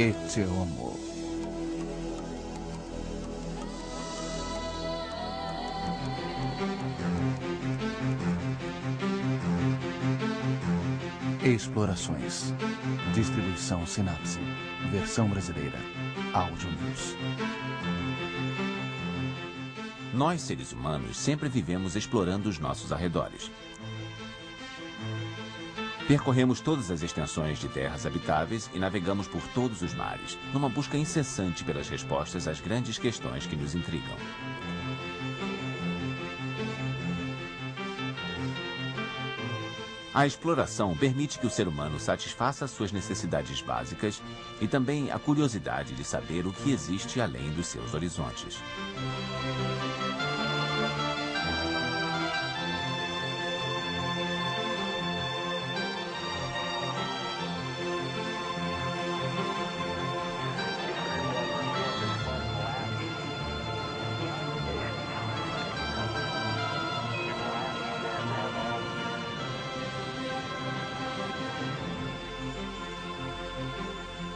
Este é o amor. Explorações. Distribuição Sinapse. Versão brasileira. Áudio News. Nós, seres humanos, sempre vivemos explorando os nossos arredores. Percorremos todas as extensões de terras habitáveis e navegamos por todos os mares, numa busca incessante pelas respostas às grandes questões que nos intrigam. A exploração permite que o ser humano satisfaça suas necessidades básicas e também a curiosidade de saber o que existe além dos seus horizontes.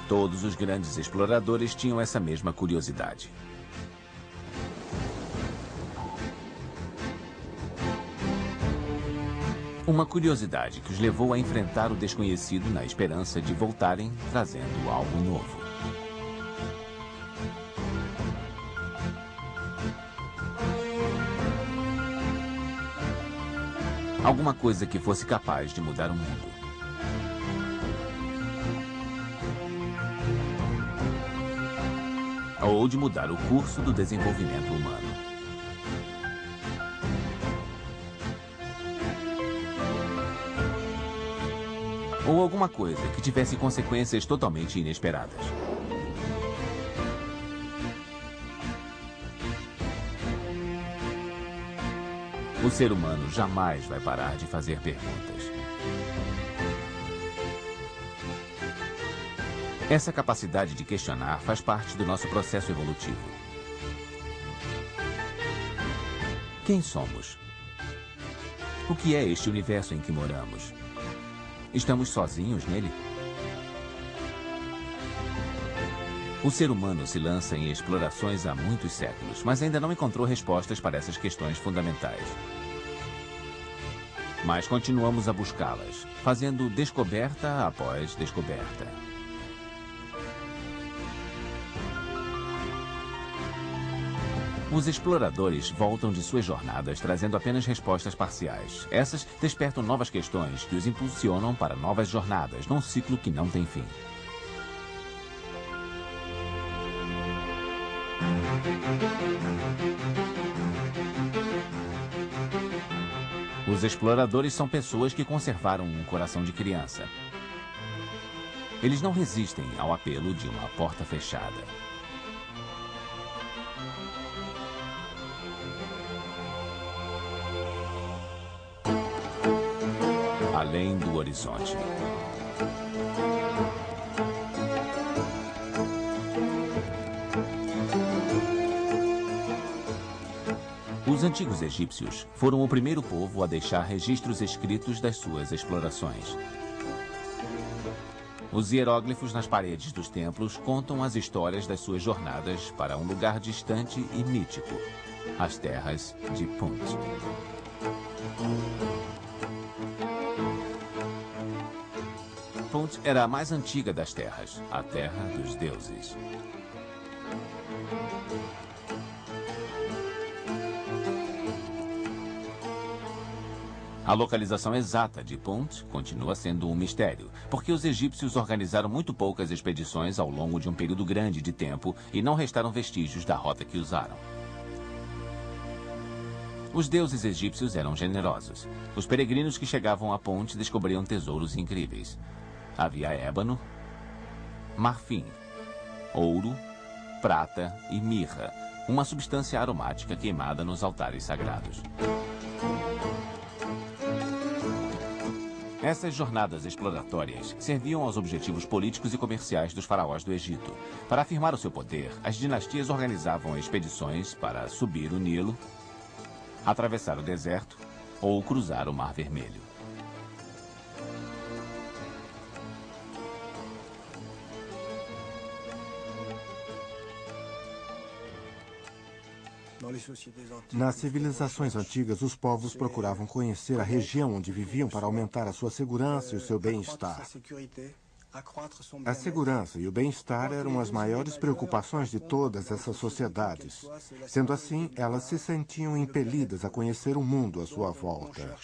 Todos os grandes exploradores tinham essa mesma curiosidade. Uma curiosidade que os levou a enfrentar o desconhecido na esperança de voltarem trazendo algo novo. Alguma coisa que fosse capaz de mudar o mundo. Ou de mudar o curso do desenvolvimento humano. Ou alguma coisa que tivesse consequências totalmente inesperadas. O ser humano jamais vai parar de fazer perguntas. Essa capacidade de questionar faz parte do nosso processo evolutivo. Quem somos? O que é este universo em que moramos? Estamos sozinhos nele? O ser humano se lança em explorações há muitos séculos, mas ainda não encontrou respostas para essas questões fundamentais. Mas continuamos a buscá-las, fazendo descoberta após descoberta. Os exploradores voltam de suas jornadas trazendo apenas respostas parciais. Essas despertam novas questões que os impulsionam para novas jornadas, num ciclo que não tem fim. Os exploradores são pessoas que conservaram um coração de criança. Eles não resistem ao apelo de uma porta fechada. Além do horizonte. Os antigos egípcios foram o primeiro povo a deixar registros escritos das suas explorações. Os hieróglifos nas paredes dos templos contam as histórias das suas jornadas para um lugar distante e mítico, as terras de Punt. Punt era a mais antiga das terras, a terra dos deuses. A localização exata de Punt continua sendo um mistério, porque os egípcios organizaram muito poucas expedições ao longo de um período grande de tempo e não restaram vestígios da rota que usaram. Os deuses egípcios eram generosos. Os peregrinos que chegavam a Punt descobriam tesouros incríveis. Havia ébano, marfim, ouro, prata e mirra, uma substância aromática queimada nos altares sagrados. Essas jornadas exploratórias serviam aos objetivos políticos e comerciais dos faraós do Egito. Para afirmar o seu poder, as dinastias organizavam expedições para subir o Nilo, atravessar o deserto ou cruzar o Mar Vermelho. Nas civilizações antigas, os povos procuravam conhecer a região onde viviam para aumentar a sua segurança e o seu bem-estar. A segurança e o bem-estar eram as maiores preocupações de todas essas sociedades. Sendo assim, elas se sentiam impelidas a conhecer o mundo à sua volta.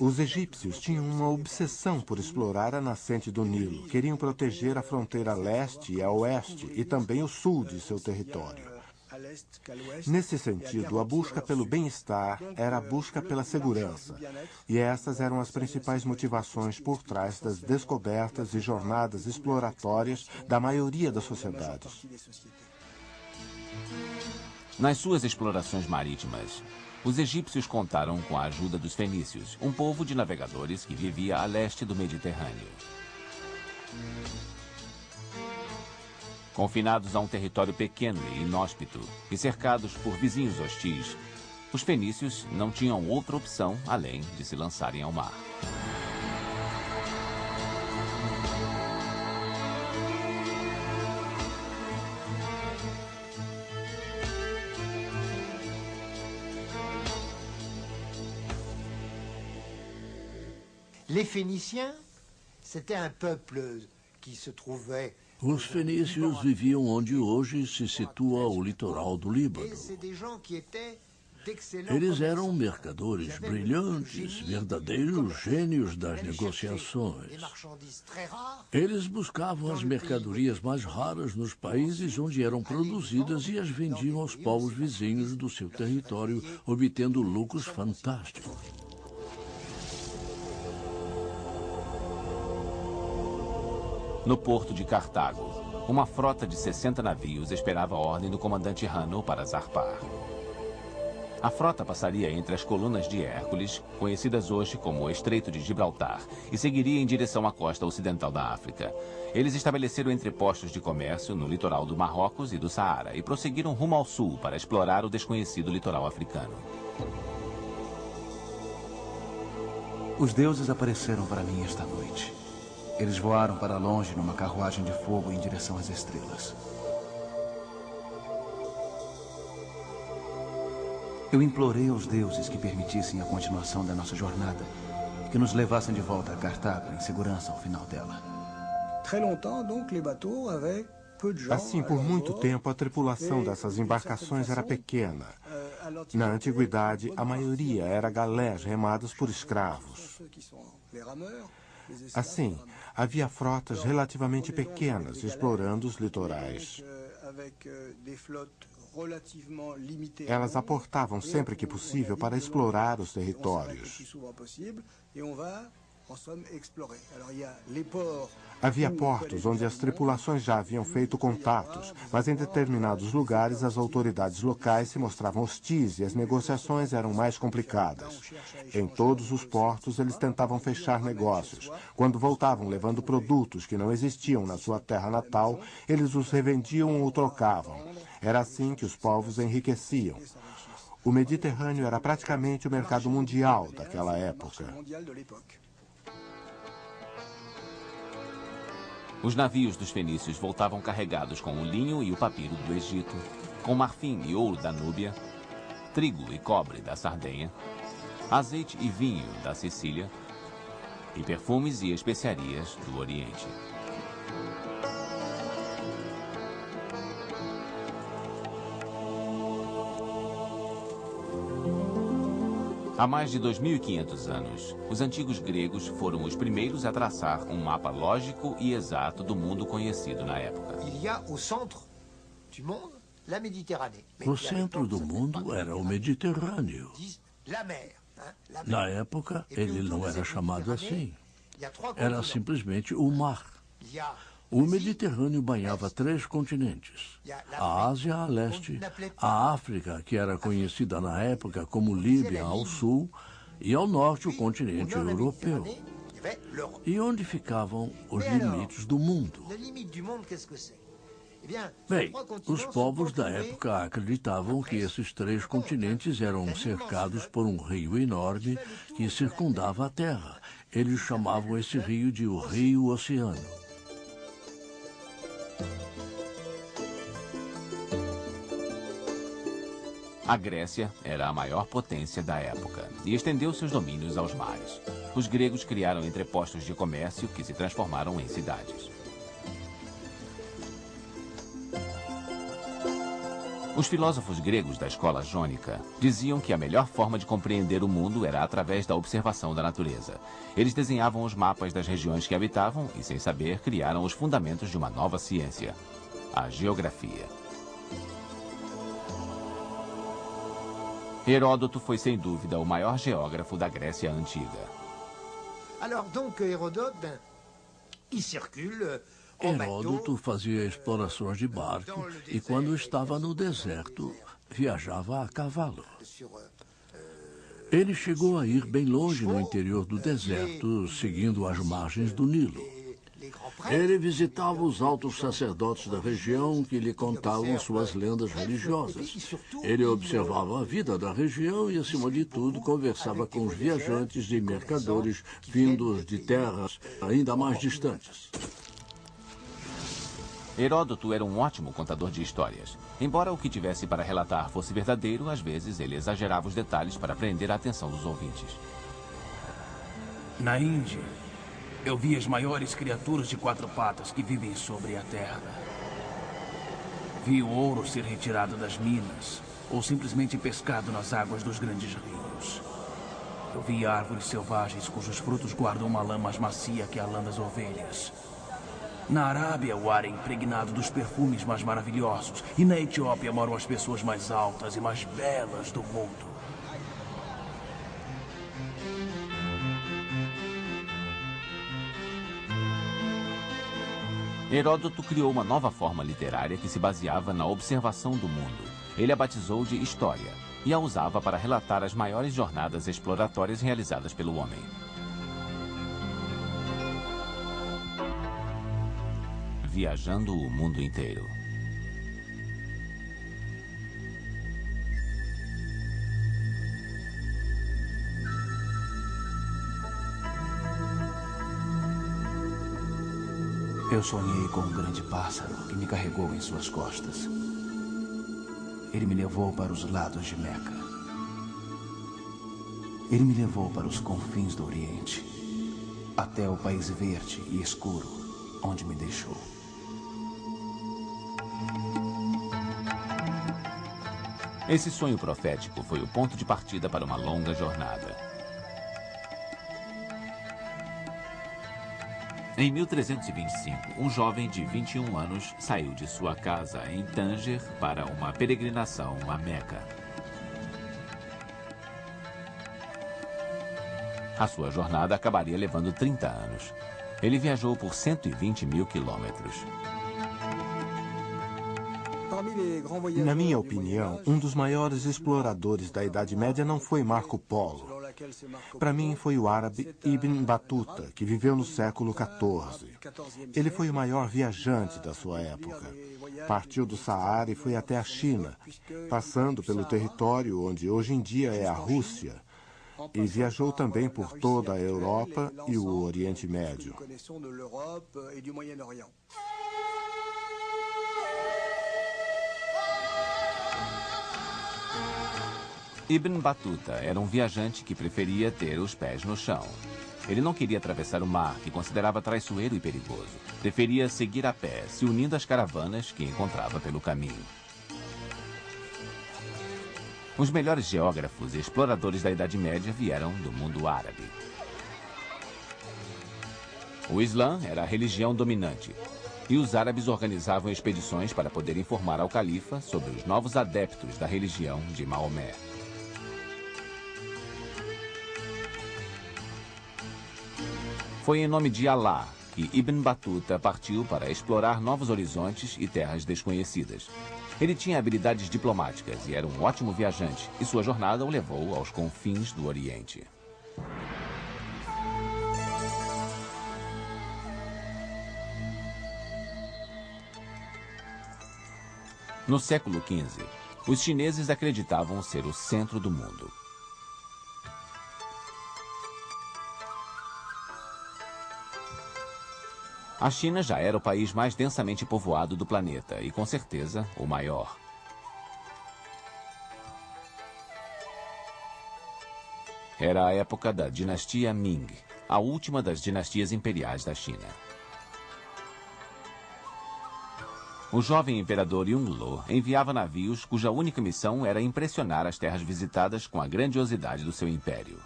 Os egípcios tinham uma obsessão por explorar a nascente do Nilo. Queriam proteger a fronteira leste e a oeste e também o sul de seu território. Nesse sentido, a busca pelo bem-estar era a busca pela segurança, e essas eram as principais motivações por trás das descobertas e jornadas exploratórias da maioria das sociedades. Nas suas explorações marítimas, os egípcios contaram com a ajuda dos fenícios, um povo de navegadores que vivia a leste do Mediterrâneo. Confinados a um território pequeno e inóspito e cercados por vizinhos hostis, os fenícios não tinham outra opção além de se lançarem ao mar. Les Phéniciens, c'était un peuple qui se trouvait. Os fenícios viviam onde hoje se situa o litoral do Líbano. Eles eram mercadores brilhantes, verdadeiros gênios das negociações. Eles buscavam as mercadorias mais raras nos países onde eram produzidas e as vendiam aos povos vizinhos do seu território, obtendo lucros fantásticos. No porto de Cartago, uma frota de 60 navios esperava a ordem do comandante Hanno para zarpar. A frota passaria entre as colunas de Hércules, conhecidas hoje como o Estreito de Gibraltar, e seguiria em direção à costa ocidental da África. Eles estabeleceram entrepostos de comércio no litoral do Marrocos e do Saara e prosseguiram rumo ao sul para explorar o desconhecido litoral africano. Os deuses apareceram para mim esta noite. Eles voaram para longe numa carruagem de fogo em direção às estrelas. Eu implorei aos deuses que permitissem a continuação da nossa jornada e que nos levassem de volta a Cartago em segurança ao final dela. Assim, por muito tempo, a tripulação dessas embarcações era pequena. Na antiguidade, a maioria era galés remadas por escravos. Assim, havia frotas relativamente pequenas explorando os litorais. Elas aportavam sempre que possível para explorar os territórios. Havia portos onde as tripulações já haviam feito contatos, mas em determinados lugares as autoridades locais se mostravam hostis e as negociações eram mais complicadas. Em todos os portos eles tentavam fechar negócios. Quando voltavam levando produtos que não existiam na sua terra natal, eles os revendiam ou trocavam. Era assim que os povos enriqueciam. O Mediterrâneo era praticamente o mercado mundial daquela época. Os navios dos fenícios voltavam carregados com o linho e o papiro do Egito, com marfim e ouro da Núbia, trigo e cobre da Sardenha, azeite e vinho da Sicília e perfumes e especiarias do Oriente. Há mais de 2.500 anos, os antigos gregos foram os primeiros a traçar um mapa lógico e exato do mundo conhecido na época. O centro do mundo era o Mediterrâneo. Na época, ele não era chamado assim. Era simplesmente o mar. O Mediterrâneo banhava 3 continentes: a Ásia a leste, a África, que era conhecida na época como Líbia ao sul, e ao norte o continente europeu. E onde ficavam os limites do mundo? Bem, os povos da época acreditavam que esses 3 continentes eram cercados por um rio enorme que circundava a Terra. Eles chamavam esse rio de o Rio Oceano. A Grécia era a maior potência da época e estendeu seus domínios aos mares. Os gregos criaram entrepostos de comércio que se transformaram em cidades. Os filósofos gregos da escola jônica diziam que a melhor forma de compreender o mundo era através da observação da natureza. Eles desenhavam os mapas das regiões que habitavam e, sem saber, criaram os fundamentos de uma nova ciência, a geografia. Heródoto foi, sem dúvida, o maior geógrafo da Grécia Antiga. Heródoto fazia explorações de barco e, quando estava no deserto, viajava a cavalo. Ele chegou a ir bem longe no interior do deserto, seguindo as margens do Nilo. Ele visitava os altos sacerdotes da região que lhe contavam suas lendas religiosas. Ele observava a vida da região e, acima de tudo, conversava com os viajantes e mercadores vindos de terras ainda mais distantes. Heródoto era um ótimo contador de histórias. Embora o que tivesse para relatar fosse verdadeiro, às vezes ele exagerava os detalhes para prender a atenção dos ouvintes. Na Índia, eu vi as maiores criaturas de 4 patas que vivem sobre a terra. Vi o ouro ser retirado das minas ou simplesmente pescado nas águas dos grandes rios. Eu vi árvores selvagens cujos frutos guardam uma lã mais macia que a lã das ovelhas. Na Arábia, o ar é impregnado dos perfumes mais maravilhosos. E na Etiópia moram as pessoas mais altas e mais belas do mundo. Heródoto criou uma nova forma literária que se baseava na observação do mundo. Ele a batizou de história e a usava para relatar as maiores jornadas exploratórias realizadas pelo homem. Viajando o mundo inteiro. Eu sonhei com um grande pássaro que me carregou em suas costas. Ele me levou para os lados de Meca. Ele me levou para os confins do Oriente, até o país verde e escuro, onde me deixou. Esse sonho profético foi o ponto de partida para uma longa jornada. Em 1325, um jovem de 21 anos saiu de sua casa em Tânger para uma peregrinação a Meca. A sua jornada acabaria levando 30 anos. Ele viajou por 120 mil quilômetros. Na minha opinião, um dos maiores exploradores da Idade Média não foi Marco Polo. Para mim, foi o árabe Ibn Battuta, que viveu no século XIV. Ele foi o maior viajante da sua época. Partiu do Saara e foi até a China, passando pelo território onde hoje em dia é a Rússia, e viajou também por toda a Europa e o Oriente Médio. Ibn Battuta era um viajante que preferia ter os pés no chão. Ele não queria atravessar o mar, que considerava traiçoeiro e perigoso. Preferia seguir a pé, se unindo às caravanas que encontrava pelo caminho. Os melhores geógrafos e exploradores da Idade Média vieram do mundo árabe. O Islã era a religião dominante, e os árabes organizavam expedições para poder informar ao califa sobre os novos adeptos da religião de Maomé. Foi em nome de Alá que Ibn Battuta partiu para explorar novos horizontes e terras desconhecidas. Ele tinha habilidades diplomáticas e era um ótimo viajante, e sua jornada o levou aos confins do Oriente. No século XV, os chineses acreditavam ser o centro do mundo. A China já era o país mais densamente povoado do planeta e, com certeza, o maior. Era a época da dinastia Ming, a última das dinastias imperiais da China. O jovem imperador Yongle enviava navios cuja única missão era impressionar as terras visitadas com a grandiosidade do seu império.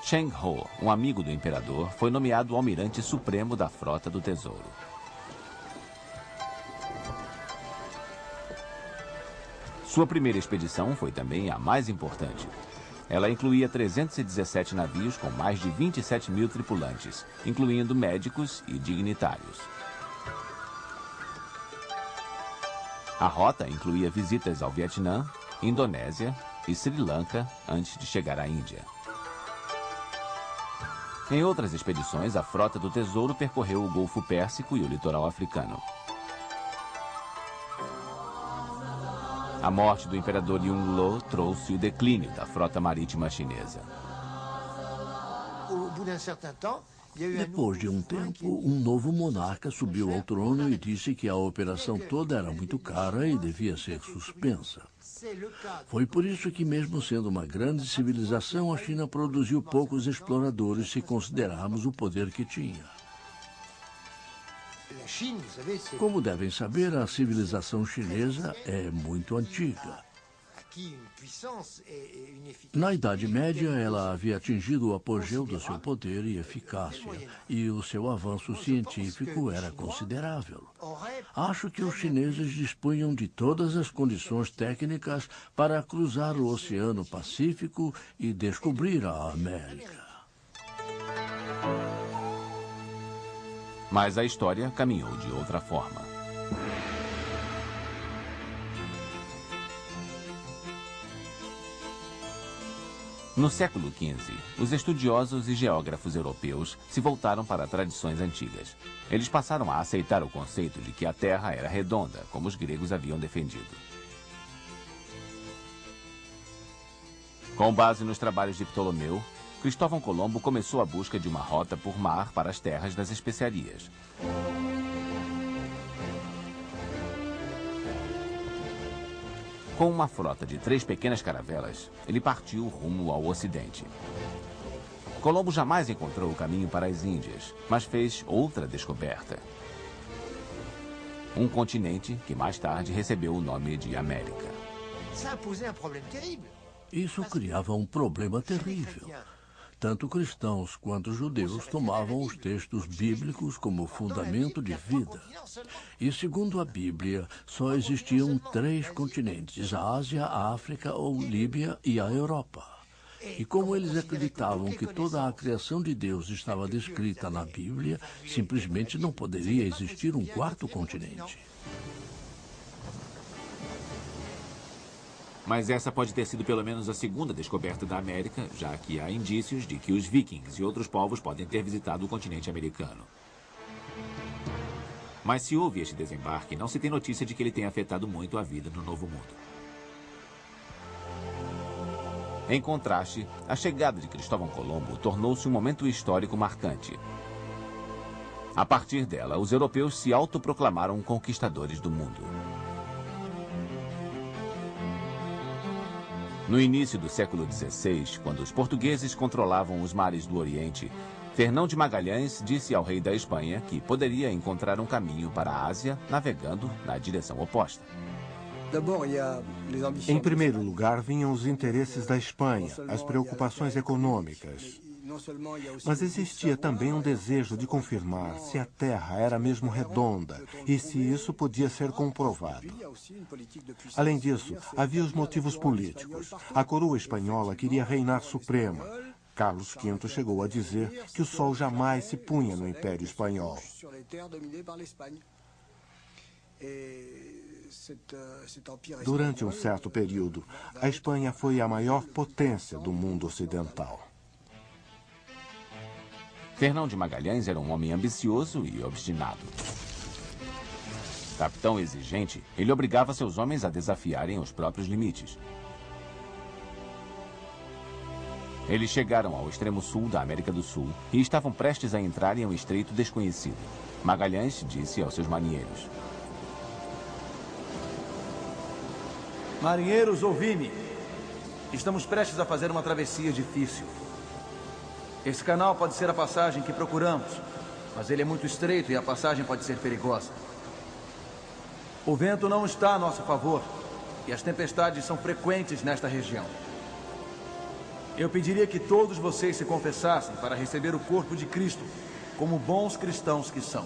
Cheng Ho, um amigo do imperador, foi nomeado almirante supremo da Frota do Tesouro. Sua primeira expedição foi também a mais importante. Ela incluía 317 navios com mais de 27 mil tripulantes, incluindo médicos e dignitários. A rota incluía visitas ao Vietnã, Indonésia e Sri Lanka antes de chegar à Índia. Em outras expedições, a Frota do Tesouro percorreu o Golfo Pérsico e o litoral africano. A morte do imperador Yongle trouxe o declínio da frota marítima chinesa. Depois de um tempo, um novo monarca subiu ao trono e disse que a operação toda era muito cara e devia ser suspensa. Foi por isso que, mesmo sendo uma grande civilização, a China produziu poucos exploradores se considerarmos o poder que tinha. Como devem saber, a civilização chinesa é muito antiga. Na Idade Média, ela havia atingido o apogeu do seu poder e eficácia, e o seu avanço científico era considerável. Acho que os chineses dispunham de todas as condições técnicas para cruzar o Oceano Pacífico e descobrir a América. Mas a história caminhou de outra forma. No século XV, os estudiosos e geógrafos europeus se voltaram para tradições antigas. Eles passaram a aceitar o conceito de que a Terra era redonda, como os gregos haviam defendido. Com base nos trabalhos de Ptolomeu, Cristóvão Colombo começou a busca de uma rota por mar para as terras das especiarias. Com uma frota de 3 pequenas caravelas, ele partiu rumo ao ocidente. Colombo jamais encontrou o caminho para as Índias, mas fez outra descoberta. Um continente que mais tarde recebeu o nome de América. Isso criava um problema terrível. Tanto cristãos quanto judeus tomavam os textos bíblicos como fundamento de vida. E, segundo a Bíblia, só existiam 3 continentes: a Ásia, a África ou Líbia e a Europa. E como eles acreditavam que toda a criação de Deus estava descrita na Bíblia, simplesmente não poderia existir um 4º continente. Mas essa pode ter sido pelo menos a segunda descoberta da América, já que há indícios de que os vikings e outros povos podem ter visitado o continente americano. Mas se houve este desembarque, não se tem notícia de que ele tenha afetado muito a vida no Novo Mundo. Em contraste, a chegada de Cristóvão Colombo tornou-se um momento histórico marcante. A partir dela, os europeus se autoproclamaram conquistadores do mundo. No início do século XVI, quando os portugueses controlavam os mares do Oriente, Fernão de Magalhães disse ao rei da Espanha que poderia encontrar um caminho para a Ásia navegando na direção oposta. Em primeiro lugar, vinham os interesses da Espanha, as preocupações econômicas. Mas existia também um desejo de confirmar se a Terra era mesmo redonda e se isso podia ser comprovado. Além disso, havia os motivos políticos. A coroa espanhola queria reinar suprema. Carlos V chegou a dizer que o sol jamais se punha no Império Espanhol. Durante um certo período, a Espanha foi a maior potência do mundo ocidental. Fernão de Magalhães era um homem ambicioso e obstinado. Capitão exigente, ele obrigava seus homens a desafiarem os próprios limites. Eles chegaram ao extremo sul da América do Sul e estavam prestes a entrar em um estreito desconhecido. Magalhães disse aos seus marinheiros: Marinheiros, ouvi-me. Estamos prestes a fazer uma travessia difícil. Esse canal pode ser a passagem que procuramos, mas ele é muito estreito e a passagem pode ser perigosa. O vento não está a nosso favor e as tempestades são frequentes nesta região. Eu pediria que todos vocês se confessassem para receber o corpo de Cristo, como bons cristãos que são.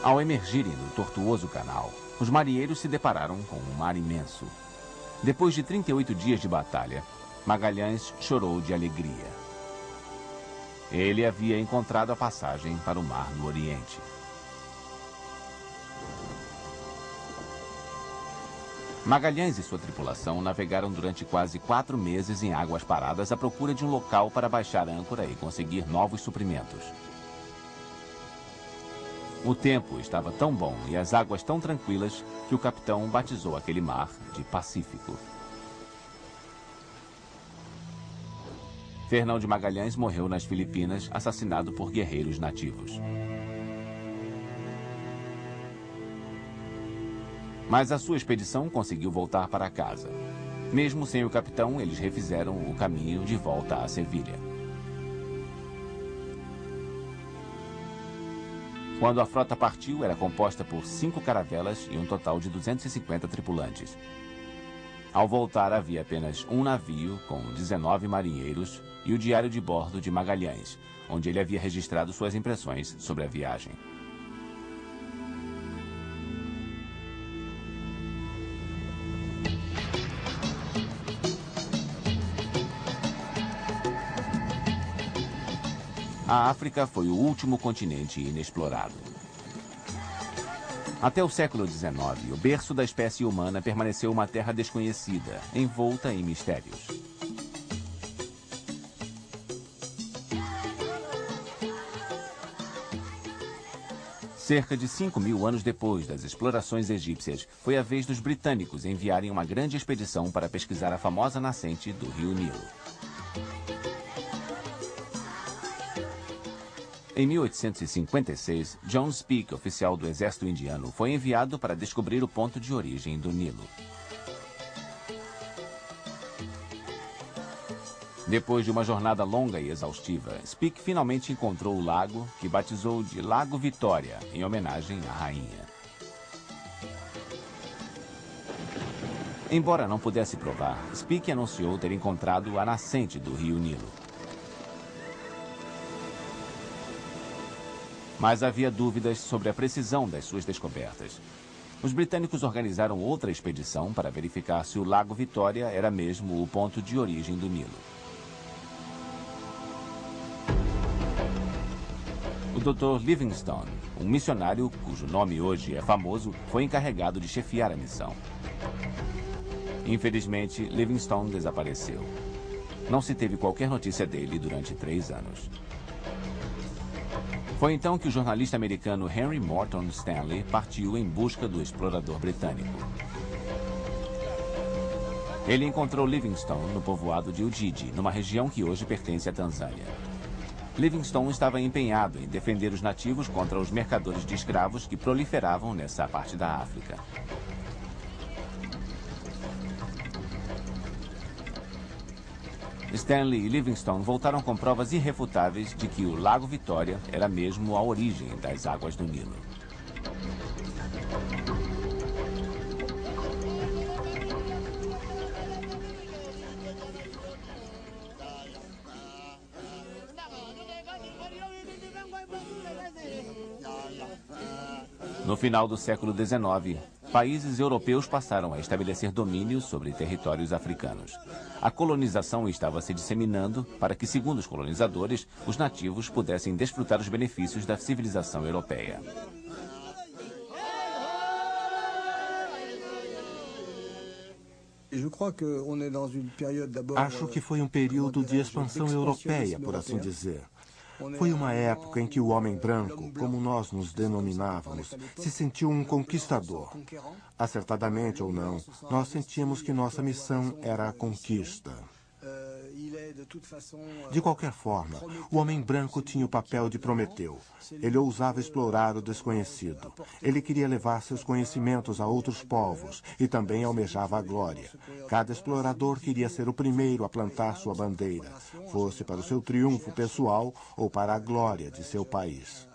Ao emergirem do tortuoso canal, os marinheiros se depararam com um mar imenso. Depois de 38 dias de batalha, Magalhães chorou de alegria. Ele havia encontrado a passagem para o Mar do Oriente. Magalhães e sua tripulação navegaram durante quase 4 meses em águas paradas à procura de um local para baixar âncora e conseguir novos suprimentos. O tempo estava tão bom e as águas tão tranquilas que o capitão batizou aquele mar de Pacífico. Fernão de Magalhães morreu nas Filipinas, assassinado por guerreiros nativos. Mas a sua expedição conseguiu voltar para casa. Mesmo sem o capitão, eles refizeram o caminho de volta a Sevilha. Quando a frota partiu, era composta por 5 caravelas e um total de 250 tripulantes. Ao voltar, havia apenas um navio com 19 marinheiros e o diário de bordo de Magalhães, onde ele havia registrado suas impressões sobre a viagem. A África foi o último continente inexplorado. Até o século XIX, o berço da espécie humana permaneceu uma terra desconhecida, envolta em mistérios. Cerca de 5.000 anos depois das explorações egípcias, foi a vez dos britânicos enviarem uma grande expedição para pesquisar a famosa nascente do rio Nilo. Em 1856, John Speke, oficial do exército indiano, foi enviado para descobrir o ponto de origem do Nilo. Depois de uma jornada longa e exaustiva, Speke finalmente encontrou o lago, que batizou de Lago Vitória, em homenagem à rainha. Embora não pudesse provar, Speke anunciou ter encontrado a nascente do rio Nilo. Mas havia dúvidas sobre a precisão das suas descobertas. Os britânicos organizaram outra expedição para verificar se o Lago Vitória era mesmo o ponto de origem do Nilo. O Dr. Livingstone, um missionário cujo nome hoje é famoso, foi encarregado de chefiar a missão. Infelizmente, Livingstone desapareceu. Não se teve qualquer notícia dele durante 3 anos. Foi então que o jornalista americano Henry Morton Stanley partiu em busca do explorador britânico. Ele encontrou Livingstone no povoado de Ujiji, numa região que hoje pertence à Tanzânia. Livingstone estava empenhado em defender os nativos contra os mercadores de escravos que proliferavam nessa parte da África. Stanley e Livingstone voltaram com provas irrefutáveis de que o Lago Vitória era mesmo a origem das águas do Nilo. No final do século XIX, países europeus passaram a estabelecer domínio sobre territórios africanos. A colonização estava se disseminando para que, segundo os colonizadores, os nativos pudessem desfrutar os benefícios da civilização europeia. Acho que foi um período de expansão europeia, por assim dizer. Foi uma época em que o homem branco, como nós nos denominávamos, se sentiu um conquistador. Acertadamente ou não, nós sentimos que nossa missão era a conquista. De qualquer forma, o homem branco tinha o papel de Prometeu. Ele ousava explorar o desconhecido. Ele queria levar seus conhecimentos a outros povos e também almejava a glória. Cada explorador queria ser o primeiro a plantar sua bandeira, fosse para o seu triunfo pessoal ou para a glória de seu país.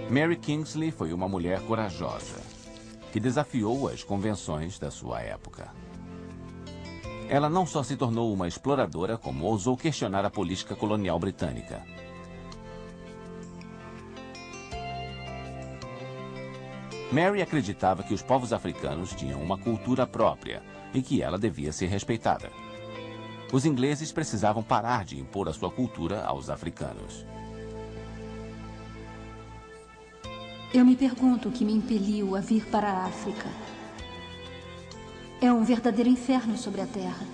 Mary Kingsley foi uma mulher corajosa, que desafiou as convenções da sua época. Ela não só se tornou uma exploradora, como ousou questionar a política colonial britânica. Mary acreditava que os povos africanos tinham uma cultura própria e que ela devia ser respeitada. Os ingleses precisavam parar de impor a sua cultura aos africanos. Eu me pergunto o que me impeliu a vir para a África. É um verdadeiro inferno sobre a Terra.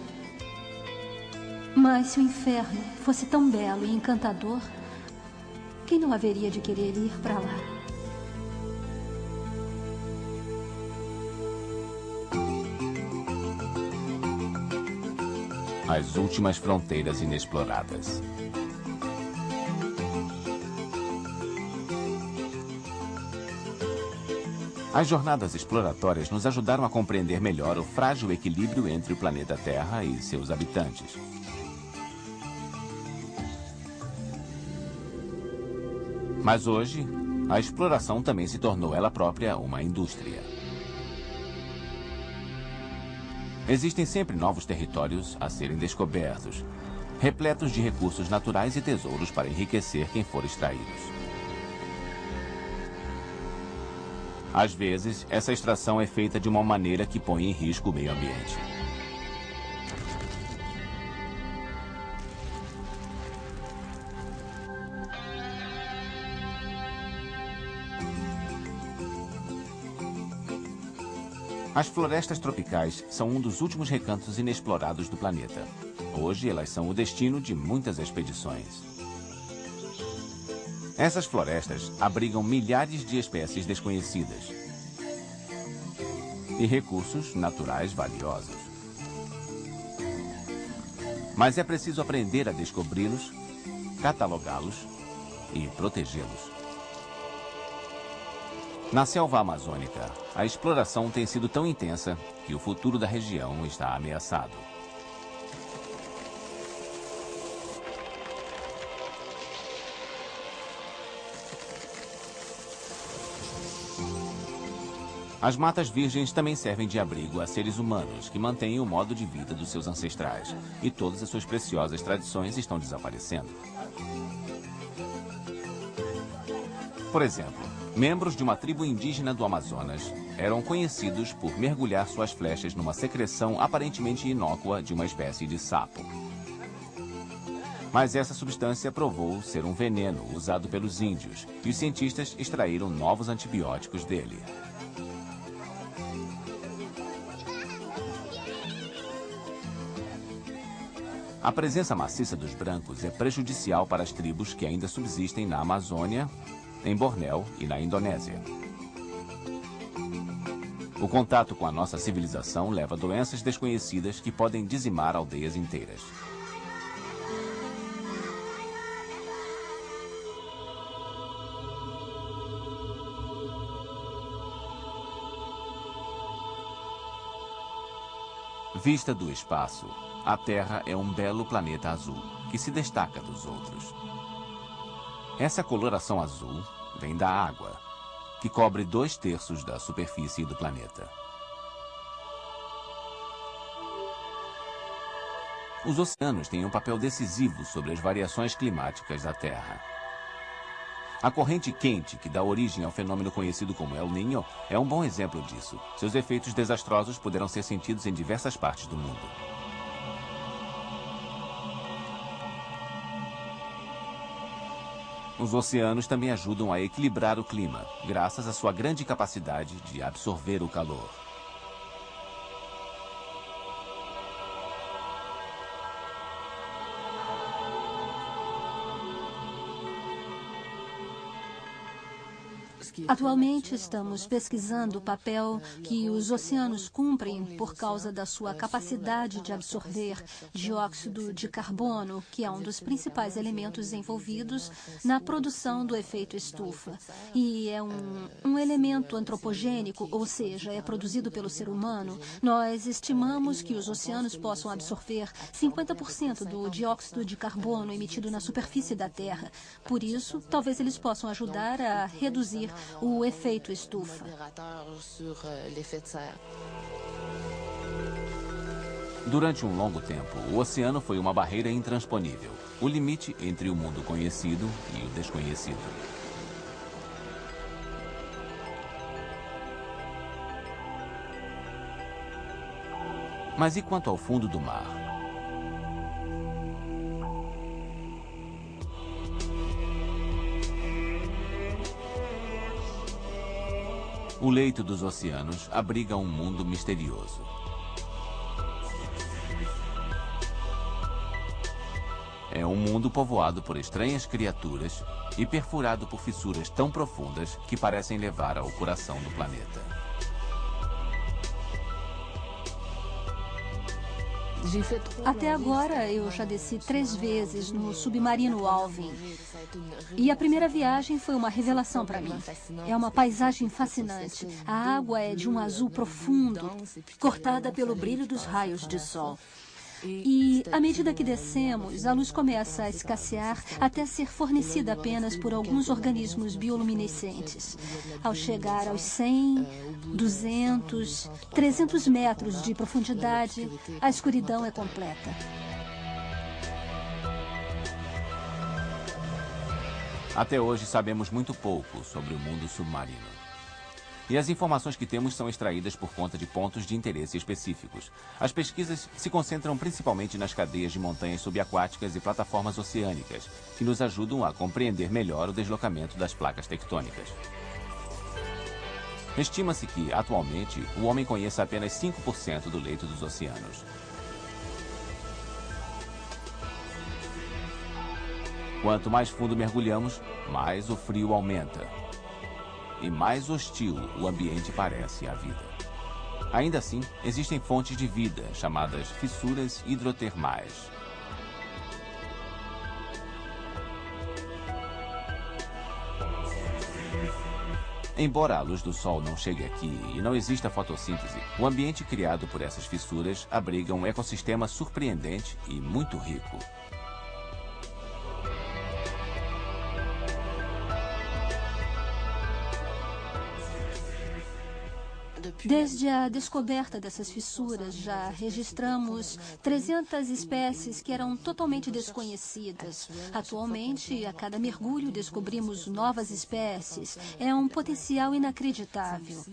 Mas se o inferno fosse tão belo e encantador, quem não haveria de querer ir para lá? As últimas fronteiras inexploradas. As jornadas exploratórias nos ajudaram a compreender melhor o frágil equilíbrio entre o planeta Terra e seus habitantes. Mas hoje, a exploração também se tornou ela própria uma indústria. Existem sempre novos territórios a serem descobertos, repletos de recursos naturais e tesouros para enriquecer quem for extraí-los. Às vezes, essa extração é feita de uma maneira que põe em risco o meio ambiente. As florestas tropicais são um dos últimos recantos inexplorados do planeta. Hoje, elas são o destino de muitas expedições. Essas florestas abrigam milhares de espécies desconhecidas e recursos naturais valiosos. Mas é preciso aprender a descobri-los, catalogá-los e protegê-los. Na selva amazônica, a exploração tem sido tão intensa que o futuro da região está ameaçado. As matas virgens também servem de abrigo a seres humanos que mantêm o modo de vida dos seus ancestrais, e todas as suas preciosas tradições estão desaparecendo. Por exemplo, membros de uma tribo indígena do Amazonas eram conhecidos por mergulhar suas flechas numa secreção aparentemente inócua de uma espécie de sapo. Mas essa substância provou ser um veneno usado pelos índios, e os cientistas extraíram novos antibióticos dele. A presença maciça dos brancos é prejudicial para as tribos que ainda subsistem na Amazônia, em Bornéu e na Indonésia. O contato com a nossa civilização leva a doenças desconhecidas que podem dizimar aldeias inteiras. Vista do espaço, a Terra é um belo planeta azul, que se destaca dos outros. Essa coloração azul vem da água, que cobre 2/3 da superfície do planeta. Os oceanos têm um papel decisivo sobre as variações climáticas da Terra. A corrente quente, que dá origem ao fenômeno conhecido como El Niño, é um bom exemplo disso. Seus efeitos desastrosos poderão ser sentidos em diversas partes do mundo. Os oceanos também ajudam a equilibrar o clima, graças à sua grande capacidade de absorver o calor. Atualmente estamos pesquisando o papel que os oceanos cumprem por causa da sua capacidade de absorver dióxido de carbono, que é um dos principais elementos envolvidos na produção do efeito estufa. E é um elemento antropogênico, ou seja, é produzido pelo ser humano. Nós estimamos que os oceanos possam absorver 50% do dióxido de carbono emitido na superfície da Terra. Por isso, talvez eles possam ajudar a reduzir o efeito estufa. Durante um longo tempo, o oceano foi uma barreira intransponível, o limite entre o mundo conhecido e o desconhecido. Mas e quanto ao fundo do mar? O leito dos oceanos abriga um mundo misterioso. É um mundo povoado por estranhas criaturas e perfurado por fissuras tão profundas que parecem levar ao coração do planeta. Até agora, eu já desci 3 vezes no submarino Alvin. E a primeira viagem foi uma revelação para mim. É uma paisagem fascinante. A água é de um azul profundo, cortada pelo brilho dos raios de sol. E, à medida que descemos, a luz começa a escassear até ser fornecida apenas por alguns organismos bioluminescentes. Ao chegar aos 100, 200, 300 metros de profundidade, a escuridão é completa. Até hoje sabemos muito pouco sobre o mundo submarino. E as informações que temos são extraídas por conta de pontos de interesse específicos. As pesquisas se concentram principalmente nas cadeias de montanhas subaquáticas e plataformas oceânicas, que nos ajudam a compreender melhor o deslocamento das placas tectônicas. Estima-se que, atualmente, o homem conheça apenas 5% do leito dos oceanos. Quanto mais fundo mergulhamos, mais o frio aumenta. E mais hostil o ambiente parece à vida. Ainda assim, existem fontes de vida, chamadas fissuras hidrotermais. Embora a luz do sol não chegue aqui e não exista fotossíntese, o ambiente criado por essas fissuras abriga um ecossistema surpreendente e muito rico. Desde a descoberta dessas fissuras, já registramos 300 espécies que eram totalmente desconhecidas. Atualmente, a cada mergulho descobrimos novas espécies. É um potencial inacreditável.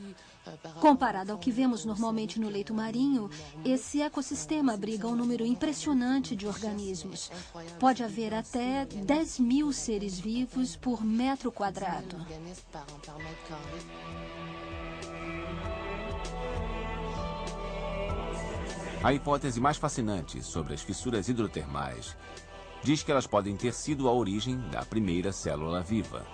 Comparado ao que vemos normalmente no leito marinho, esse ecossistema abriga um número impressionante de organismos. Pode haver até 10.000 seres vivos por metro quadrado. A hipótese mais fascinante sobre as fissuras hidrotermais diz que elas podem ter sido a origem da primeira célula viva.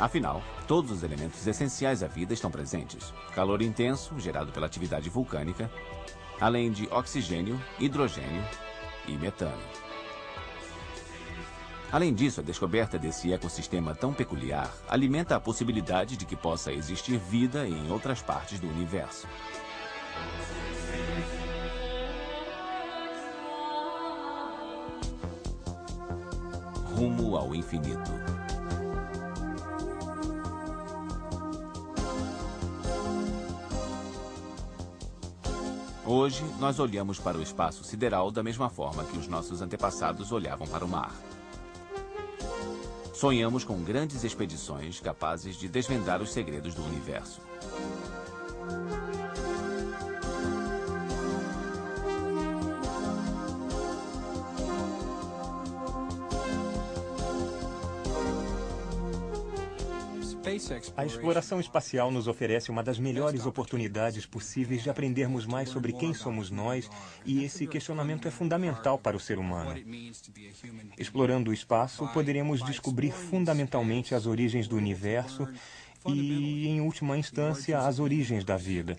Afinal, todos os elementos essenciais à vida estão presentes. Calor intenso, gerado pela atividade vulcânica, além de oxigênio, hidrogênio e metano. Além disso, a descoberta desse ecossistema tão peculiar alimenta a possibilidade de que possa existir vida em outras partes do universo. Rumo ao infinito. Hoje, nós olhamos para o espaço sideral da mesma forma que os nossos antepassados olhavam para o mar. Sonhamos com grandes expedições capazes de desvendar os segredos do universo. A exploração espacial nos oferece uma das melhores oportunidades possíveis de aprendermos mais sobre quem somos nós, e esse questionamento é fundamental para o ser humano. Explorando o espaço, poderemos descobrir fundamentalmente as origens do universo e, em última instância, as origens da vida.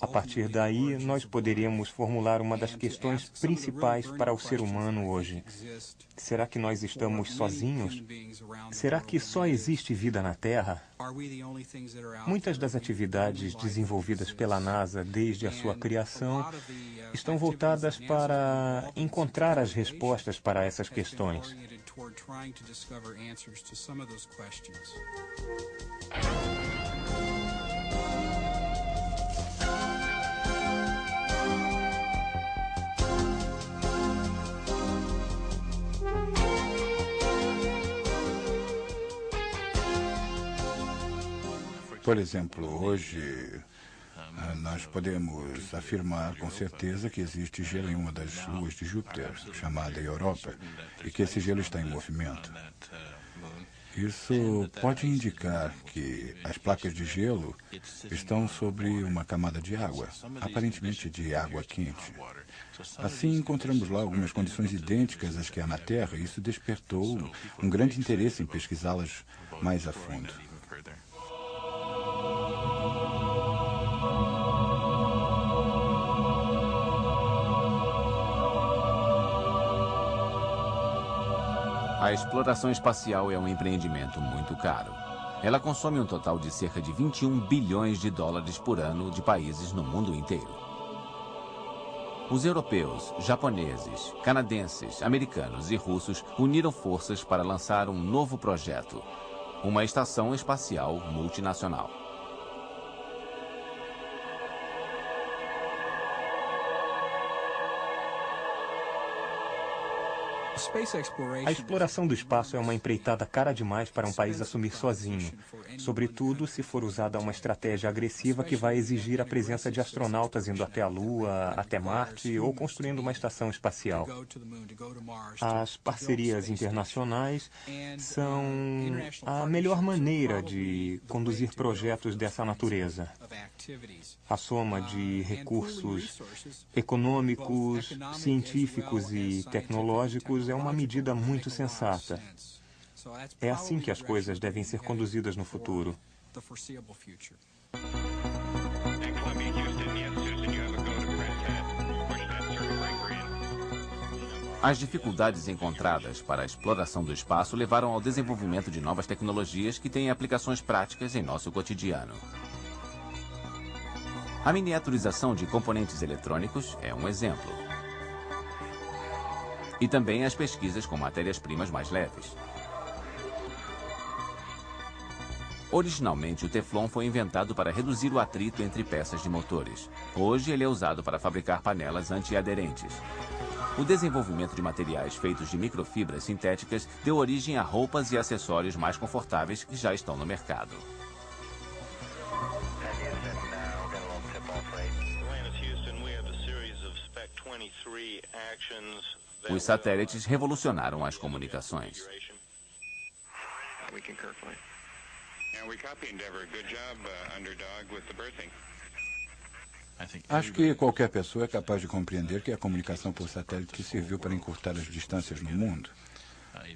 A partir daí, nós poderemos formular uma das questões principais para o ser humano hoje. Será que nós estamos sozinhos? Será que só existe vida na Terra? Muitas das atividades desenvolvidas pela NASA desde a sua criação estão voltadas para encontrar as respostas para essas questões. Por exemplo, hoje nós podemos afirmar com certeza que existe gelo em uma das luas de Júpiter, chamada Europa, e que esse gelo está em movimento. Isso pode indicar que as placas de gelo estão sobre uma camada de água, aparentemente de água quente. Assim, encontramos lá algumas condições idênticas às que há na Terra, e isso despertou um grande interesse em pesquisá-las mais a fundo. A exploração espacial é um empreendimento muito caro. Ela consome um total de cerca de 21 bilhões de dólares por ano de países no mundo inteiro. Os europeus, japoneses, canadenses, americanos e russos uniram forças para lançar um novo projeto, uma estação espacial multinacional. A exploração do espaço é uma empreitada cara demais para um país assumir sozinho, sobretudo se for usada uma estratégia agressiva que vai exigir a presença de astronautas indo até a Lua, até Marte ou construindo uma estação espacial. As parcerias internacionais são a melhor maneira de conduzir projetos dessa natureza. A soma de recursos econômicos, científicos e tecnológicos é uma medida muito sensata. É assim que as coisas devem ser conduzidas no futuro. As dificuldades encontradas para a exploração do espaço levaram ao desenvolvimento de novas tecnologias que têm aplicações práticas em nosso cotidiano. A miniaturização de componentes eletrônicos é um exemplo. E também as pesquisas com matérias-primas mais leves. Originalmente, o Teflon foi inventado para reduzir o atrito entre peças de motores. Hoje, ele é usado para fabricar panelas antiaderentes. O desenvolvimento de materiais feitos de microfibras sintéticas deu origem a roupas e acessórios mais confortáveis que já estão no mercado. Os satélites revolucionaram as comunicações. Acho que qualquer pessoa é capaz de compreender que a comunicação por satélite serviu para encurtar as distâncias no mundo.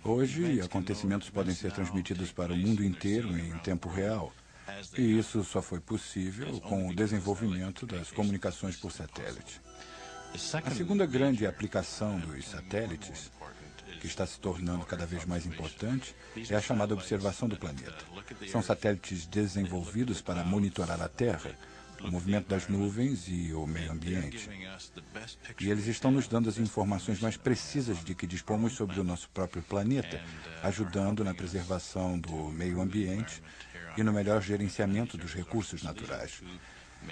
Hoje, acontecimentos podem ser transmitidos para o mundo inteiro em tempo real. E isso só foi possível com o desenvolvimento das comunicações por satélite. A segunda grande aplicação dos satélites, que está se tornando cada vez mais importante, é a chamada observação do planeta. São satélites desenvolvidos para monitorar a Terra, o movimento das nuvens e o meio ambiente. E eles estão nos dando as informações mais precisas de que dispomos sobre o nosso próprio planeta, ajudando na preservação do meio ambiente e no melhor gerenciamento dos recursos naturais.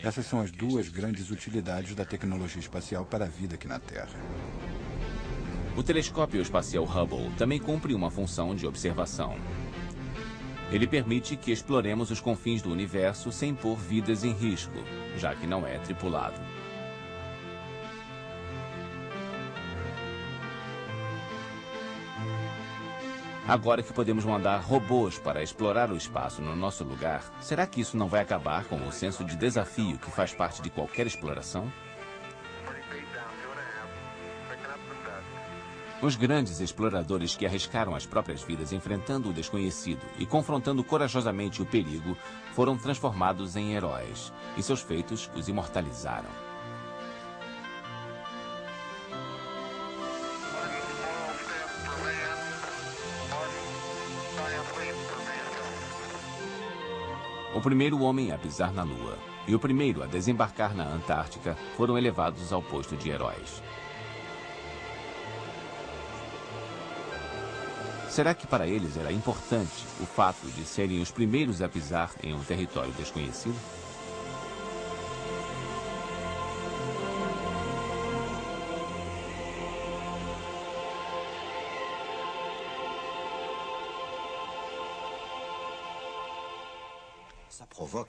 Essas são as duas grandes utilidades da tecnologia espacial para a vida aqui na Terra. O telescópio espacial Hubble também cumpre uma função de observação. Ele permite que exploremos os confins do universo sem pôr vidas em risco, já que não é tripulado. Agora que podemos mandar robôs para explorar o espaço no nosso lugar, será que isso não vai acabar com o senso de desafio que faz parte de qualquer exploração? Os grandes exploradores que arriscaram as próprias vidas enfrentando o desconhecido e confrontando corajosamente o perigo foram transformados em heróis, e seus feitos os imortalizaram. O primeiro homem a pisar na Lua e o primeiro a desembarcar na Antártica foram elevados ao posto de heróis. Será que para eles era importante o fato de serem os primeiros a pisar em um território desconhecido?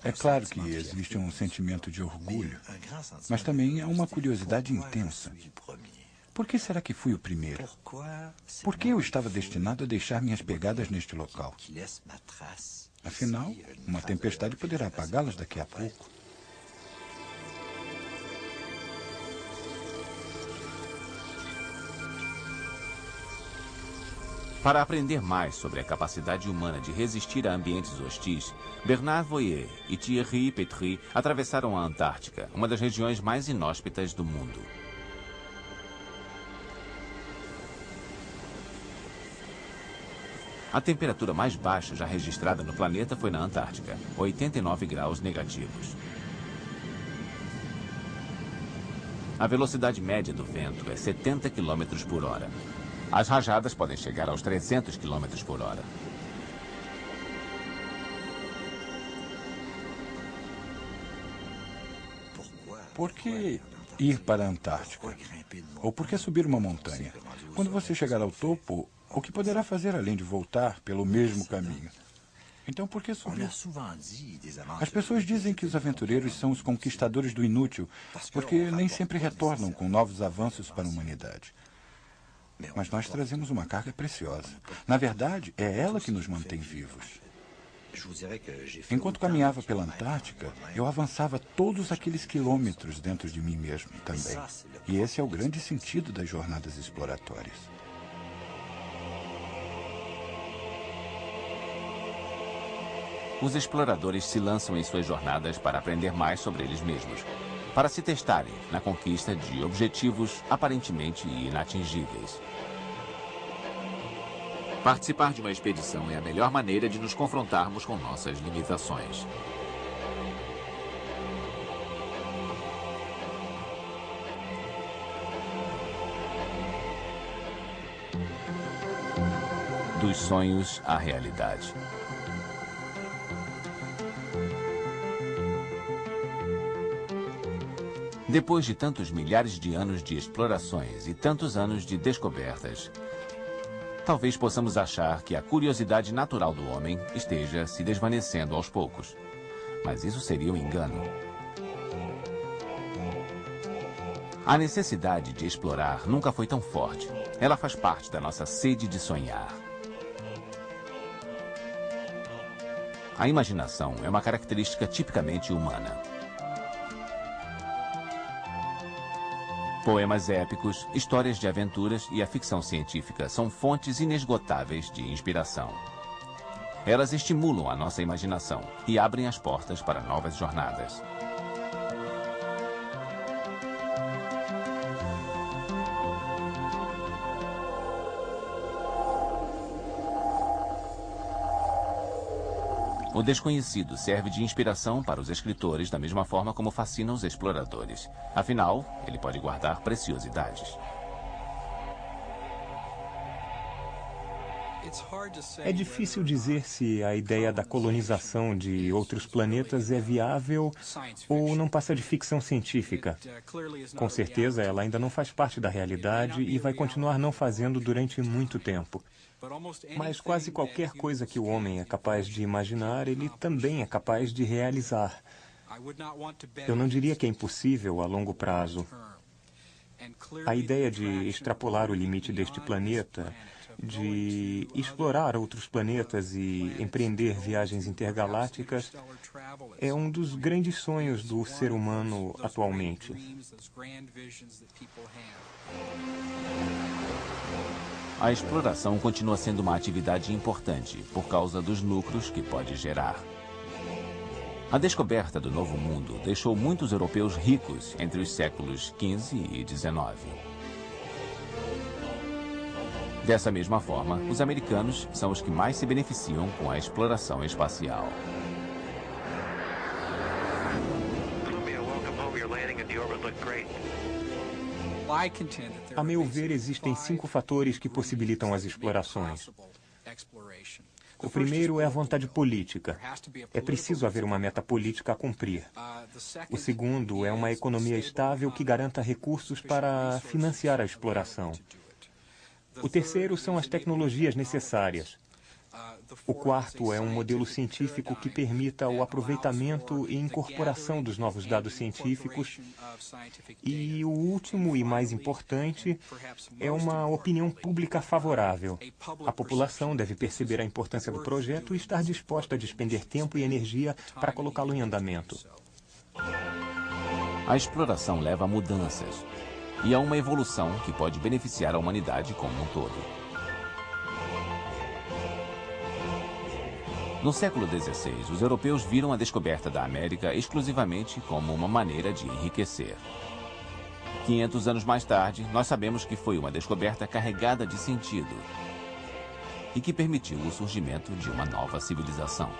É claro que existe um sentimento de orgulho, mas também há uma curiosidade intensa. Por que será que fui o primeiro? Por que eu estava destinado a deixar minhas pegadas neste local? Afinal, uma tempestade poderá apagá-las daqui a pouco. Para aprender mais sobre a capacidade humana de resistir a ambientes hostis, Bernard Voyer e Thierry Petry atravessaram a Antártica, uma das regiões mais inóspitas do mundo. A temperatura mais baixa já registrada no planeta foi na Antártica, 89 graus negativos. A velocidade média do vento é 70 km por hora. As rajadas podem chegar aos 300 km por hora. Por que ir para a Antártica? Ou por que subir uma montanha? Quando você chegar ao topo, o que poderá fazer além de voltar pelo mesmo caminho? Então, por que subir? As pessoas dizem que os aventureiros são os conquistadores do inútil, porque nem sempre retornam com novos avanços para a humanidade. Mas nós trazemos uma carga preciosa. Na verdade, é ela que nos mantém vivos. Enquanto caminhava pela Antártica, eu avançava todos aqueles quilômetros dentro de mim mesmo também. E esse é o grande sentido das jornadas exploratórias. Os exploradores se lançam em suas jornadas para aprender mais sobre eles mesmos, para se testarem na conquista de objetivos aparentemente inatingíveis. Participar de uma expedição é a melhor maneira de nos confrontarmos com nossas limitações. Dos sonhos à realidade. Depois de tantos milhares de anos de explorações e tantos anos de descobertas, talvez possamos achar que a curiosidade natural do homem esteja se desvanecendo aos poucos. Mas isso seria um engano. A necessidade de explorar nunca foi tão forte. Ela faz parte da nossa sede de sonhar. A imaginação é uma característica tipicamente humana. Poemas épicos, histórias de aventuras e a ficção científica são fontes inesgotáveis de inspiração. Elas estimulam a nossa imaginação e abrem as portas para novas jornadas. O desconhecido serve de inspiração para os escritores da mesma forma como fascina os exploradores. Afinal, ele pode guardar preciosidades. É difícil dizer se a ideia da colonização de outros planetas é viável ou não passa de ficção científica. Com certeza, ela ainda não faz parte da realidade e vai continuar não fazendo durante muito tempo. Mas quase qualquer coisa que o homem é capaz de imaginar, ele também é capaz de realizar. Eu não diria que é impossível a longo prazo. A ideia de extrapolar o limite deste planeta, de explorar outros planetas e empreender viagens intergalácticas, é um dos grandes sonhos do ser humano atualmente. A exploração continua sendo uma atividade importante por causa dos lucros que pode gerar. A descoberta do Novo Mundo deixou muitos europeus ricos entre os séculos XV e XIX. Dessa mesma forma, os americanos são os que mais se beneficiam com a exploração espacial. A meu ver, existem 5 fatores que possibilitam as explorações. O primeiro é a vontade política. É preciso haver uma meta política a cumprir. O segundo é uma economia estável que garanta recursos para financiar a exploração. O terceiro são as tecnologias necessárias. O quarto é um modelo científico que permita o aproveitamento e incorporação dos novos dados científicos. E o último e mais importante é uma opinião pública favorável. A população deve perceber a importância do projeto e estar disposta a despender tempo e energia para colocá-lo em andamento. A exploração leva a mudanças e a uma evolução que pode beneficiar a humanidade como um todo. No século XVI, os europeus viram a descoberta da América exclusivamente como uma maneira de enriquecer. 500 anos mais tarde, nós sabemos que foi uma descoberta carregada de sentido e que permitiu o surgimento de uma nova civilização.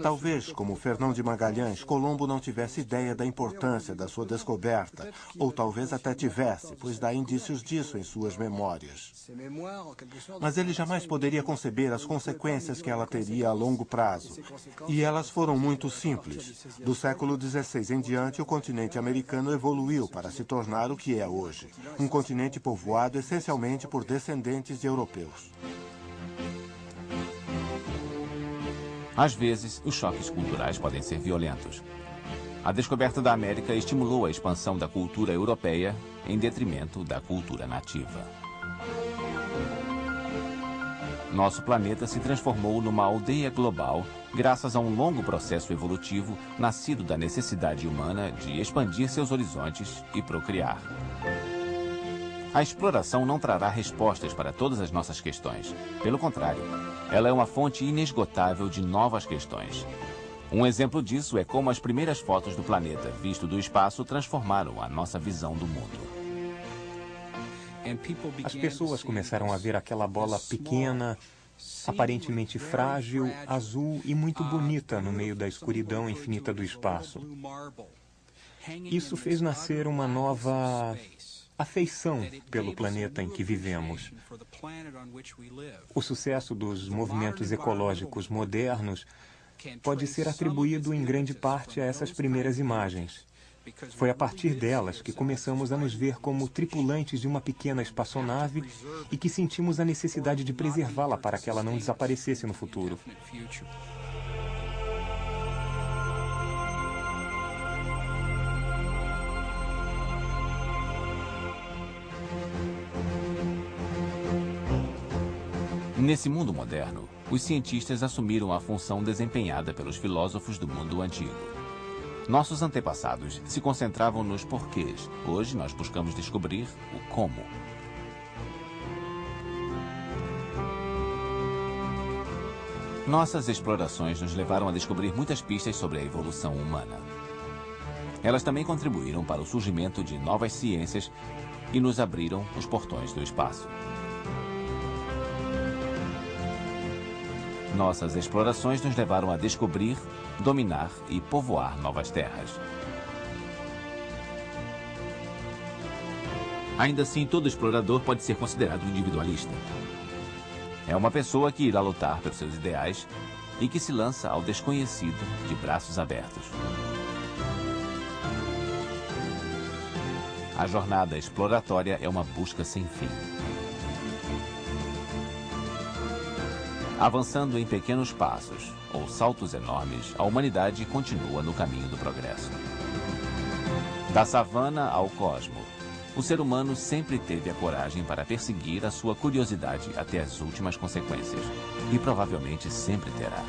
Talvez, como Fernão de Magalhães, Colombo não tivesse ideia da importância da sua descoberta, ou talvez até tivesse, pois dá indícios disso em suas memórias. Mas ele jamais poderia conceber as consequências que ela teria a longo prazo. E elas foram muito simples. Do século XVI em diante, o continente americano evoluiu para se tornar o que é hoje, um continente povoado essencialmente por descendentes de europeus. Às vezes, os choques culturais podem ser violentos. A descoberta da América estimulou a expansão da cultura europeia em detrimento da cultura nativa. Nosso planeta se transformou numa aldeia global graças a um longo processo evolutivo nascido da necessidade humana de expandir seus horizontes e procriar. A exploração não trará respostas para todas as nossas questões. Pelo contrário, ela é uma fonte inesgotável de novas questões. Um exemplo disso é como as primeiras fotos do planeta visto do espaço transformaram a nossa visão do mundo. As pessoas começaram a ver aquela bola pequena, aparentemente frágil, azul e muito bonita no meio da escuridão infinita do espaço. Isso fez nascer uma nova afeição pelo planeta em que vivemos. O sucesso dos movimentos ecológicos modernos pode ser atribuído em grande parte a essas primeiras imagens. Foi a partir delas que começamos a nos ver como tripulantes de uma pequena espaçonave e que sentimos a necessidade de preservá-la para que ela não desaparecesse no futuro. Nesse mundo moderno, os cientistas assumiram a função desempenhada pelos filósofos do mundo antigo. Nossos antepassados se concentravam nos porquês. Hoje nós buscamos descobrir o como. Nossas explorações nos levaram a descobrir muitas pistas sobre a evolução humana. Elas também contribuíram para o surgimento de novas ciências e nos abriram os portões do espaço. Nossas explorações nos levaram a descobrir, dominar e povoar novas terras. Ainda assim, todo explorador pode ser considerado individualista. É uma pessoa que irá lutar pelos seus ideais e que se lança ao desconhecido de braços abertos. A jornada exploratória é uma busca sem fim. Avançando em pequenos passos ou saltos enormes, a humanidade continua no caminho do progresso. Da savana ao cosmo, o ser humano sempre teve a coragem para perseguir a sua curiosidade até as últimas consequências. E provavelmente sempre terá.